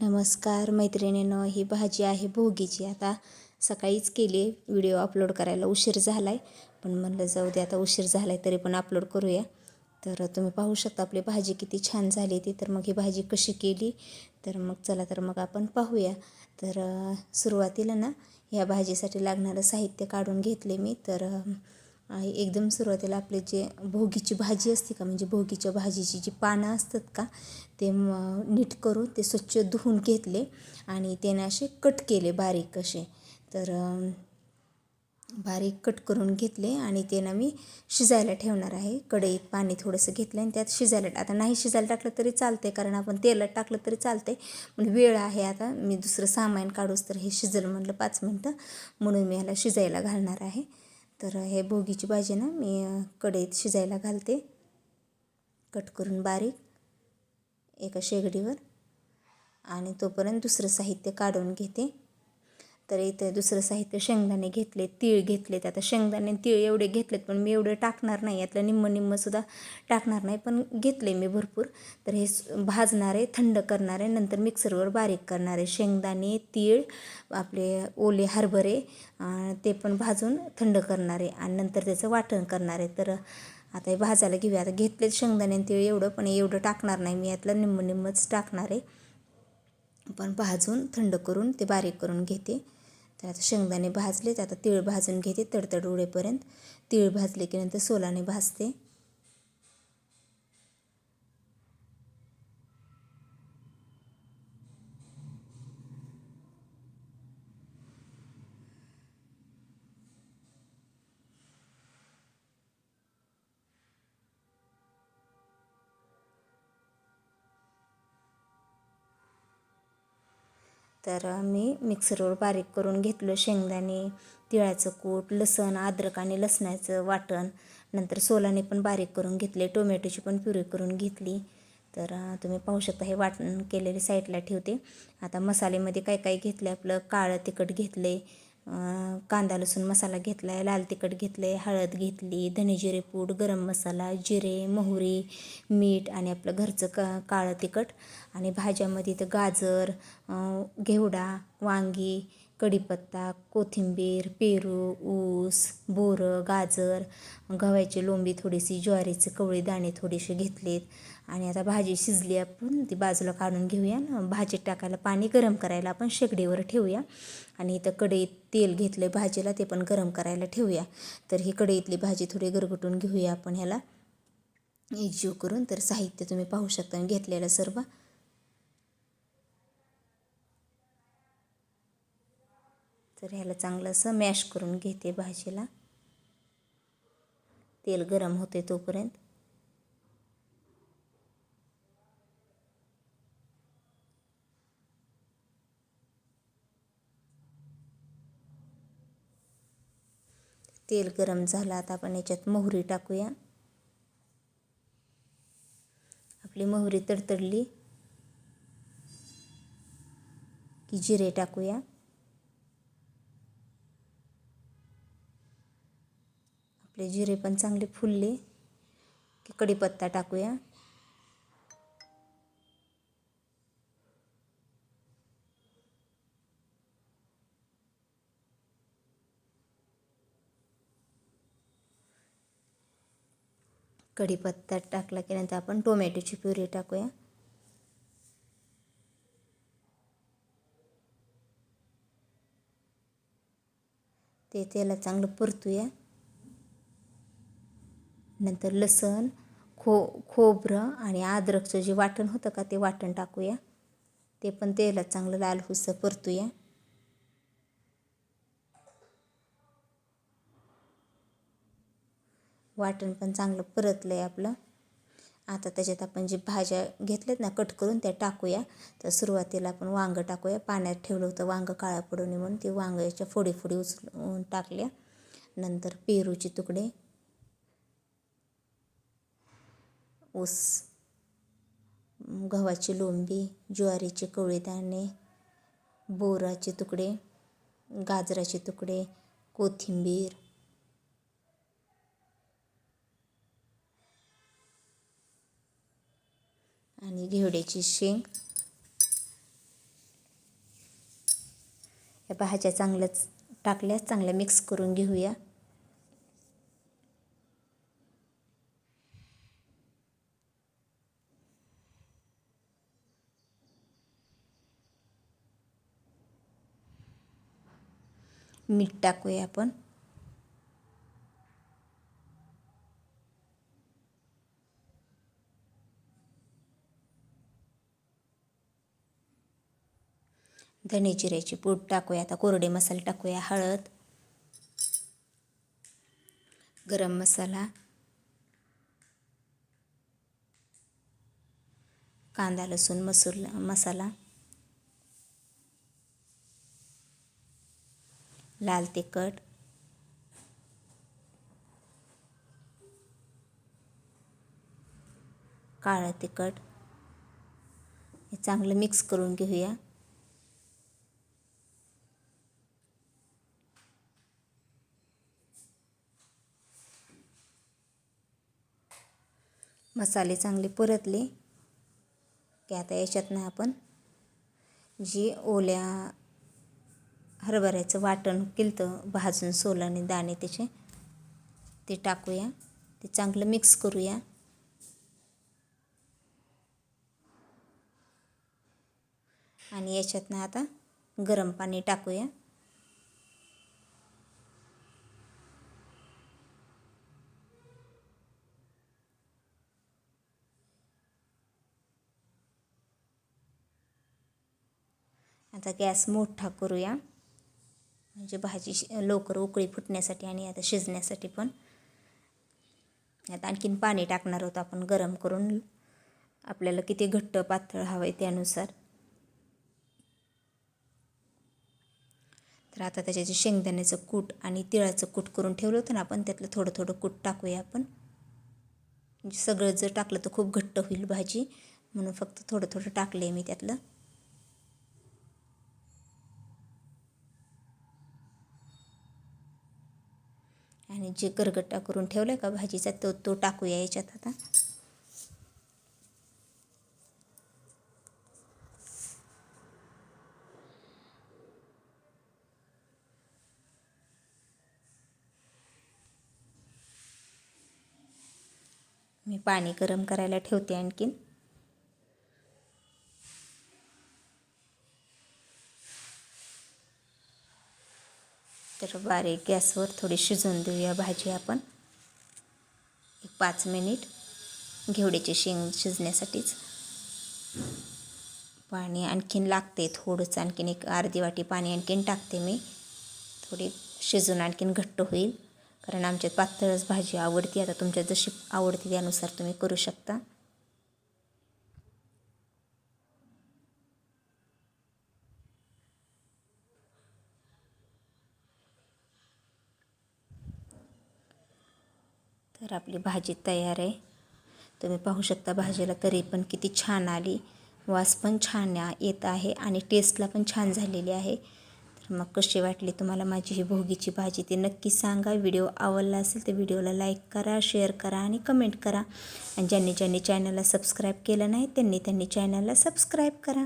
नमस्कार मैत्रिणींनो, ही भाजी आहे भोगीची. आता सकाळीच केली, व्हिडिओ अपलोड करायला उशीर झाला आहे, पण म्हणलं जाऊ दे, आता उशीर झाला आहे तरी पण अपलोड करूया. तर तुम्ही पाहू शकता आपली भाजी किती छान झाली ती. तर मग ही भाजी कशी केली, तर मग चला तर मग आपण पाहूया. तर सुरुवातीला ना ह्या भाजीसाठी लागणारं साहित्य काढून घेतले मी. तर एकदम सुरुवातीला आपले जे भोगीची भाजी असते का, म्हणजे भोगीच्या भाजीची जी पानं असतात का, ते नीट करून ते स्वच्छ धुवून घेतले आणि त्याने असे कट केले बारीक असे. तर बारीक कट करून घेतले आणि ते ना मी शिजायला ठेवणार आहे. कढईत पाणी थोडंसं घेतलं आणि त्यात शिजायला, आता नाही शिजायला टाकलं तरी चालते, कारण आपण तेलात टाकलं तरी चालते, पण वेळ आहे आता मी दुसरं सामान काढूस तर हे शिजलं म्हटलं 5 मिनटं, म्हणून मी ह्याला शिजायला घालणार आहे. तर हे भोगीची भाजी ना मी कढईत शिजायला घालते, कट करून बारीक एका शेगडीवर. आणि तोपर्यंत दुसरं साहित्य काढून घेते. तर इथं दुसरं साहित्य शेंगदाणे घेतले, तीळ घेतलेत. आता शेंगदाणे तीळ एवढे घेतलेत, पण मी एवढे टाकणार नाही, यातलं निम्मसुद्धा टाकणार नाही, पण घेतले मी भरपूर. तर हे भाजणार आहे, थंड करणार आहे, नंतर मिक्सरवर बारीक करणार आहे. शेंगदाणे, तीळ, आपले ओले हरभरे ते पण भाजून थंड करणार आहे आणि नंतर त्याचं वाटण करणार आहे. तर आता हे भाजायला घेऊया. आता घेतलेत शेंगदाणे तीळ एवढं, पण एवढं टाकणार नाही मी, यातलं निम्मच टाकणार आहे, पण भाजून थंड करून ते बारीक करून घेते. तर आता शेंगदाणे भाजलेत, आता तीळ भाजून घेते तडतड उडेपर्यंत. तीळ भाजले की नंतर सोलाने भाजते. तर मी मिक्सरवर बारीक करून घेतलं शेंगदाणे, तिळाचं कूट, लसण, अद्रक आणि लसणाचं वाटण, नंतर सोलाने पण बारीक करून घेतले, टोमॅटोची पण प्युरी करून घेतली. तर तुम्ही पाहू शकता हे वाटण केलेले साईडला ठेवते. आता मसाल्यामध्ये काय काय घेतले, आपलं काळं तिखट घेतले, कांदा लसूण मसाला घेतला आहे, लाल तिखट घेतलं आहे, हळद घेतली, धने जिरे पूड, गरम मसाला, जिरे, मोहरी, मीठ आणि आपलं घरचं काळं तिखट. आणि भाज्यामध्ये तर गाजर, घेवडा, वांगी, कढीपत्ता, कोथिंबीर, पेरू, ऊस, बोरं, गाजर, गव्हाची लोंबी थोडीशी, ज्वारीचे कवळे दाणे थोडेसे घेतलेत. आणि आता भाजी शिजली, आपण ती बाजूला काढून घेऊया. भाजीत टाकायला पाणी गरम करायला आपण शेगडीवर ठेवूया. आणि इथं कढईत तेल घेतलं भाजीला, ते पण गरम करायला ठेवूया. तर ही कढईतली भाजी थोडी गरगटून घेऊया आपण ह्याला एकजीव करून. तर साहित्य तुम्ही पाहू शकता घेतलेलं सर्व. तर ह्याला चांगलं असं मॅश करून घेते भाजीला, तेल गरम होते तोपर्यंत. तेल गरम झालं, आता आपण याच्यात मोहरी टाकूया. आपली मोहरी तडतडली की जिरे टाकूया. आपले जिरे पण चांगले फुलले की कढीपत्ता टाकूया. कढीपत्ता टाकला की नंतर आपण टोमॅटोची प्युरी टाकूया. ते त्याला चांगलं परतूया. नंतर लसण, खोबरं आणि अद्रकचं जे वाटण होतं का, ते वाटण टाकूया. ते पण तेलात चांगलं लाल हुस्सं परतूया. वाटण पण चांगलं परतलं आहे आपलं. आता त्याच्यात आपण जे भाज्या घेतल्यात ना कट करून, त्या टाकूया. तर सुरुवातीला आपण वांगं टाकूया. पाण्यात ठेवलं होतं वांगं काळा पडू नये म्हणून, ते वांग्याच्या फोडी उचलून टाकल्या. नंतर पेरूचे तुकडे, ऊस, गव्हाची लोंबी, ज्वारीचे कवळे दाणे, बोराचे तुकडे, गाजराचे तुकडे, कोथिंबीर आणि घेवड्याची शेंग. या भाज्या चांगल्याच टाकल्या, चांगल्या मिक्स करून घेऊया. मीठ टाकूया आपण. धने जिऱ्याची पूड टाकूया. आता कोरडे मसाले टाकूया. हळद, गरम मसाला, कांदा लसूण मसाला, लाल तिखट, काळं तिखट. हे चांगलं मिक्स करून घेऊया. मसाले चांगले परतले की आता याच्यातनं आपण जी ओल्या हरभऱ्याचं वाटण केलं भाजून सोलाने दाणे त्याचे, ते टाकूया. ते चांगलं मिक्स करूया. आणि याच्यातनं आता गरम पाणी टाकूया. आता गॅस मोठा करूया, म्हणजे भाजी लवकर उकळी फुटण्यासाठी आणि आता शिजण्यासाठी पण. आता आणखीन पाणी टाकणार आहोत आपण गरम करून, आपल्याला किती घट्ट पातळ हवं आहे त्यानुसार. तर आता त्याचे जे शेंगदाण्याचं कूट आणि तिळाचं कूट करून ठेवलं होतं ना आपण, त्यातलं थोडं थोडं कूट टाकूया आपण. म्हणजे सगळं जर टाकलं तर खूप घट्ट होईल भाजी, म्हणून फक्त थोडं थोडं टाकलं आहे मी त्यातलं. आणि जे गरगट्टा करून ठेवलं आहे का भाजीचा, तो टाकूया याच्यात आता. मी पाणी गरम करायला ठेवते आणखीन. तर बारीक गॅसवर थोडी शिजवून देऊया भाजी आपण. 5 मिनिट घेवड्याची शेंग शिजण्यासाठीच. पाणी आणखीन लागते थोडंच, आणखीन एक अर्धी वाटी पाणी आणखीन टाकते मी. थोडी शिजून आणखीन घट्ट होईल, कारण आमच्यात पातळच भाजी आवडते. आता तुमच्या जशी आवडते त्यानुसार तुम्ही करू शकता. तर आपली भाजी तयार आहे. तुम्ही पाहू शकता भाजीला तरी पण किती छान आली, वास पण छान येत आहे आणि टेस्टला पण छान झालेली आहे. तर मग कशी वाटली तुम्हाला माझी ही भोगीची भाजी ते नक्की सांगा. व्हिडिओ आवडला असेल तर व्हिडिओला लाईक करा, शेअर करा आणि कमेंट करा. आणि ज्यांनी चॅनलला सबस्क्राईब केलं नाही त्यांनी चॅनलला सबस्क्राईब करा.